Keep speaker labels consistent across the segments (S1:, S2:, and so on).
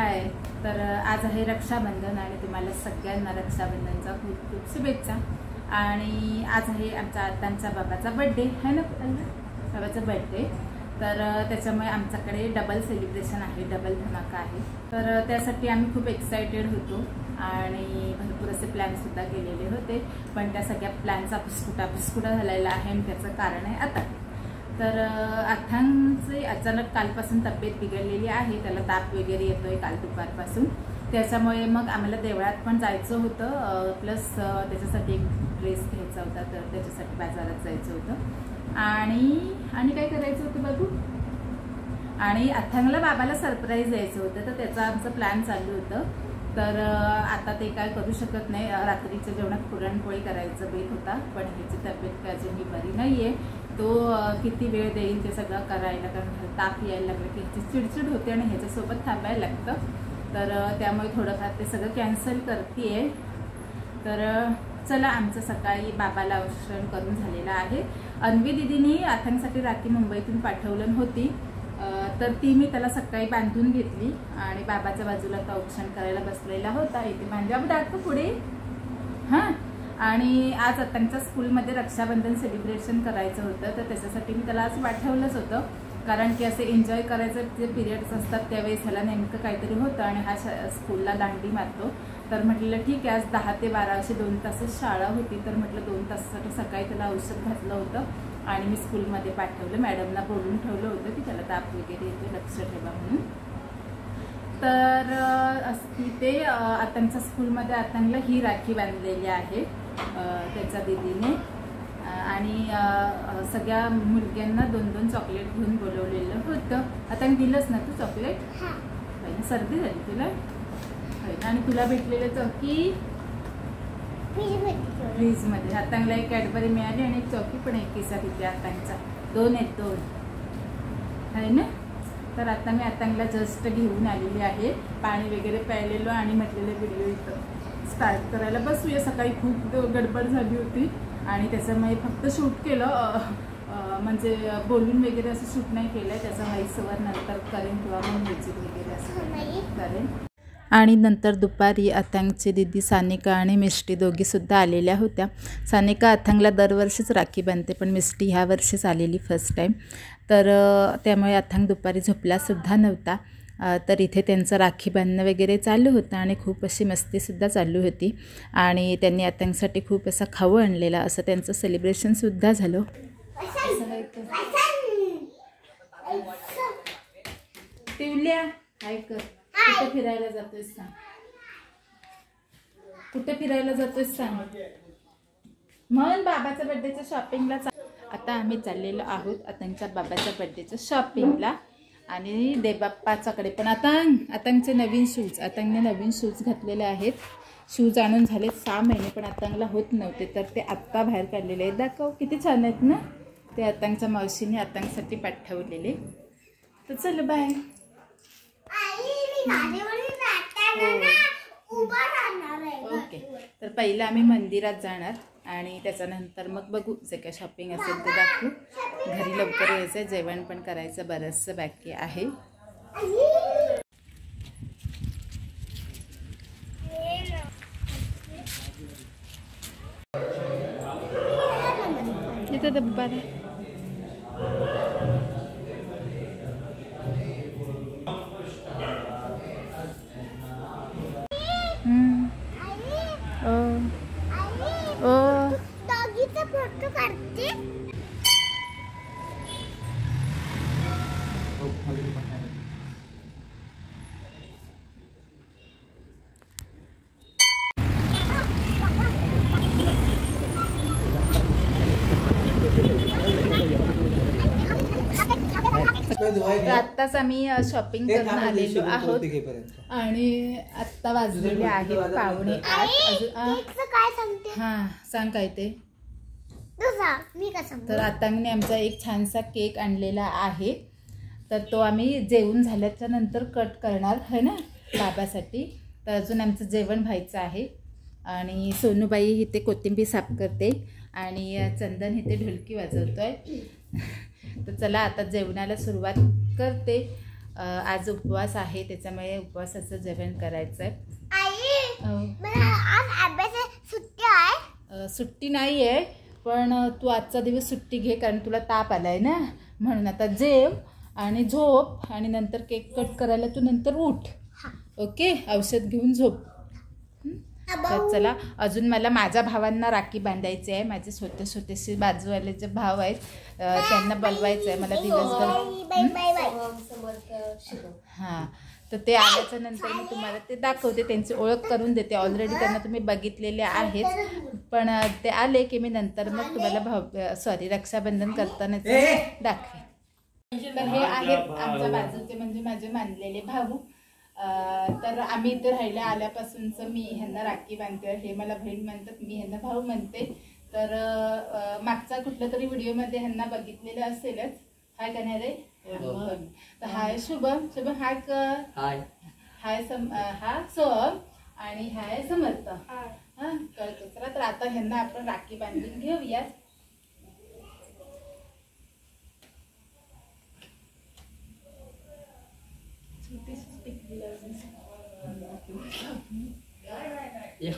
S1: हाय. तर आज आहे रक्षाबंधन आणि तुम्हाला सगळ्यांना रक्षाबंधनचा खूप खूप शुभेच्छा. आणि आज आहे आमच्या आत्यांच्या बाबाचा बर्थडे आहे ना, बाबाचा बर्थडे. तर त्याच्यामुळे आमच्याकडे डबल सेलिब्रेशन आहे, डबल धमाका आहे. तर त्यासाठी आम्ही खूप एक्सायटेड होतो आणि भरपूर असे प्लॅनसुद्धा केलेले होते. पण त्या सगळ्या प्लॅनचा पुसकुटा झालेला आहे आणि त्याचं कारण आहे आता. तर अथांगचे अचानक कालपासून तब्येत बिघडलेली आहे, त्याला ताप वगैरे येतोय काल दुपारपासून. त्याच्यामुळे मग आम्हाला देवळात पण जायचं होतं, प्लस त्याच्यासाठी एक ड्रेस घ्यायचा होता, तर त्याच्यासाठी बाजारात जायचं होतं. आणि काय करायचं होतं बाबू, आणि अथांगला बाबाला सरप्राईज द्यायचं होतं, तर त्याचा आमचं प्लॅन चालू होतं. तर आता ते काय करू शकत नाही. रात्रीच्या जेवणात पुरणपोळी करायचं बेत होता, पण ह्याची तब्येत काय अजूनही बरी नाही आहे. तो किती वेळ देईल ते सगळं करायला, कारण ताप यायला लागलं की ह्याची चिडचिड होते आणि ह्याच्यासोबत थांबायला लागतं. तर त्यामुळे थोडंफार ते सगळं कॅन्सल करते. तर चला, आमचं सकाळी बाबाला औषण करून झालेलं आहे. अन्वी दिदीनी अथांगसाठी राखी मुंबईतून पाठवलं होती, तर ती मी त्याला सकाळी बांधून घेतली आणि बाबाच्या बाजूला तो औक्षण करायला बसलेला होता. इथे पंजाब दाखव पुढे. हां, आणि आज अथांगच्या स्कूलमध्ये रक्षाबंधन सेलिब्रेशन करायचं होतं, तर त्याच्यासाठी मी त्याला आज पाठवलंच होतं. कारण की असे एन्जॉय करायचं जे पिरियड्स असतात त्यावेळेस ह्याला नेमकं काहीतरी होतं आणि हा स्कूलला दांडी मारतो. तर म्हटलं ठीक आहे, आज 10 ते 12 अशी 2 तासच शाळा होती, तर म्हटलं 2 तासासाठी सकाळी त्याला औषध घातलं होतं आणि मी स्कूलमध्ये पाठवलं. मॅडमला बोलून ठेवलं होतं की त्याला ताप वगैरे येते, लक्ष ठेवा म्हणून. तर तिथे अथांगच्या स्कूलमध्ये अथांगला ही राखी बांधलेली आहे त्याच्या दीदीने, आणि सगळ्या मुलग्यांना 2-2 चॉकलेट घेऊन बोलवलेलं होतं. आता दिलंच ना तू चॉकलेट? पहिलं सर्दी झाली तुला, आणि तुला भेटलेलं चौकी फ्रीजमध्ये. अथांगला एक कॅडबरी मिळाली आणि एक चौकी पण एक किस्सा तिथे अथांगचा. 2 आहेत, 2 आहे ना. तर आता मी अथांगला जस्ट घेऊन आलेली आहे, पाणी वगैरे प्यायलेलो आणि म्हटलेलं व्हिडिओ इथं स्टार्ट करायला बसूया. सकाळी खूप गडबड झाली होती आणि त्याच्यामुळे फक्त शूट केलं, म्हणजे बोलून वगैरे असं शूट नाही केलं. त्याचा व्हॉइसओव्हर नंतर करेन किंवा मग म्युझिक वगैरे असं करेन. आणि नंतर दुपारी अथांगची दीदी सानिका आणि मिष्टी दोघीसुद्धा आलेल्या होत्या. सानिका अथांगला दरवर्षीच राखी बांधते, पण मिष्टी ह्या वर्षीच आलेली फर्स्ट टाईम. तर त्यामुळे अथांग दुपारी झोपलासुद्धा नव्हता. तर इथे त्यांचं राखी बांधणं वगैरे चालू होतं आणि खूप अशी मस्तीसुद्धा चालू होती. आणि त्यांनी अथांगसाठी खूप असा खाऊ आणलेला, असं त्यांचं सेलिब्रेशनसुद्धा झालं. टिवल्या काय कर, कुठे फिरायला जातोयस सांग, कुठे फिरायला जातोयस सांग. म्हणून बाबाच्या बर्थडेच्या शॉपिंगला आता आम्ही चाललेलो आहोत अथांगच्या बाबाच्या बर्थडेच्या शॉपिंगला. आणि देवबाप्पाच्याकडे पण अथांगचे नवीन शूज, अथांगने नवीन शूज घातलेले आहेत. शूज आणून झाले 6 महिने, पण अथांगला होत नव्हते, तर ते आत्ता बाहेर काढलेले आहेत. दाखव किती छान आहेत ना. ते अथांगच्या मावशीने अथांगसाठी पाठवलेले. तर चल बाय. ओके, तर पहिलं आम्ही मंदिरात जाणार आणि त्याच्यानंतर मग बघू जे काय शॉपिंग असेल ते दाखवू. घरी लवकर यायचं आहे, जेवण पण करायचं बरंचसं बाकी आहे. इथं डब्बा आहे. आत्ताच आम्ही शॉपिंग करून आलेलो आहोत आणि आत्ता वाजलेले आहेत 7:45. हां, सांग काय ते. तर अथांगने आमचा एक छानसा केक आणलेला आहे, तर तो आम्ही जेवून झाल्याच्या नंतर कट करणार आहे ना बाबासाठी. तर अजून आमचं जेवण व्हायचं आहे. आणि सोनूबाई इथे कोथिंबीर साफ करते आणि चंदन इथे ढोलकी वाजवतोय. तर चला आता जेवणाला सुरुवात करते. आज उपवास आहे, त्याच्यामुळे उपवासाचं जेवण करायचं आहे. सुट्टी नाही आहे, पण तू आजचा दिवस सुट्टी घे, कारण तुला ताप आलाय ना, म्हणून आता जेव आणि झोप आणि नंतर केक कट करायला तू नंतर उठ. ओके, औषध घेऊन झोप. तर चला, अजून मला माझ्या भावांना राखी बांधायची आहे. माझे छोटेसे बाजूवाले जे भाव आहेत त्यांना बोलवायचं आहे मला दिवसभर. हां, तर ते आल्याच्या नंतर मी तुम्हाला ते दाखवते, त्यांची ओळख करून देते. ऑलरेडी त्यांना तुम्ही बघितलेले आहेच, पण ते आले की मी नंतर मग तुम्हाला रक्षाबंधन करताना दाखवे. तर हे आहेत आमच्या बाजूचे म्हणजे माझे मानलेले भाऊ. तर आम्ही इथे राहायला आल्यापासूनचं मी ह्यांना राखी बांधते. हे मला बहीण म्हणतात, मी ह्यांना भाऊ म्हणते. तर मागचा कुठल्या तरी व्हिडिओमध्ये ह्यांना बघितलेलं असेलच. हाय का नाही रे? तर हाय शुभम. शुभम हाय कर. हाय हा सोहम आणि हाय समर्थ. हा कळतो. तर आता ह्यांना आपण राखी बांधून घेऊया.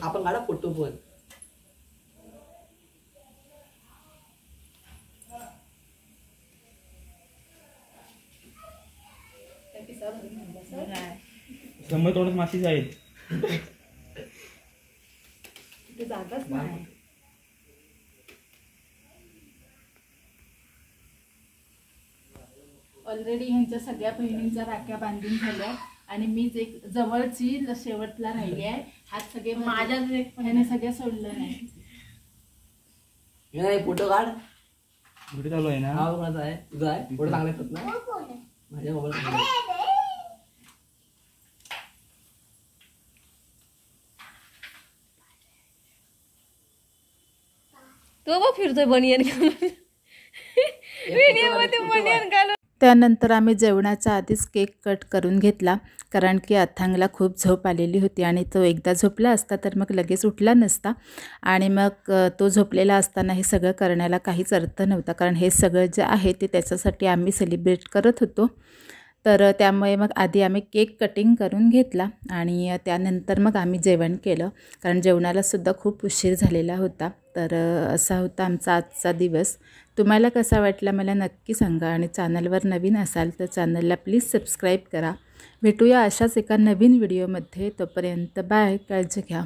S2: आपण काढा फोटो पण.
S3: समोर थोडं माशीच आहेत.
S1: जागाच नाही. ऑलरेडी ह्यांच्या सगळ्या बहिणींच्या राख्या बांधून झाल्या आणि मीच एक जवळची शेवटला राहिली आहे. हात सगळे माझ्या ह्याने सगळ्या सोडलं नाही.
S2: फोटो काढ.
S3: कुठे चालू आहे ना?
S2: हा माझा आहे, तुझा आहे. फोटो चांगले येतात ना माझ्या मोबाईल.
S4: तो बघ फिरतोय बनियन घालून. व्हिडिओमध्ये बनियन घालून.
S1: त्यानंतर आम्ही जेवणाच्या आधीच केक कट करून घेतला, कारण की अथांगला खूप झोप आलेली होती आणि तो एकदा झोपला असता तर मग लगेच उठला नसता. आणि मग तो झोपलेला असताना हे सगळं करण्याला काहीच अर्थ नव्हता, कारण हे सगळं जे आहे ते त्याच्यासाठी आम्ही सेलिब्रेट करत होतो. तर त्यामुळे मग आधी आम्ही केक कटिंग करून घेतला आणि त्यानंतर मग आम्ही जेवण केलं, कारण जेवणालासुद्धा खूप उशीर झालेला होता. तर असा होता आमचा आजचा दिवस. तुम्हाला कसा वाटला मला नक्की सांगा आणि चॅनलवर नवीन असाल तर चॅनलला प्लीज सबस्क्राईब करा. भेटूया अशाच एका नवीन व्हिडिओमध्ये. तोपर्यंत बाय, काळजी घ्या.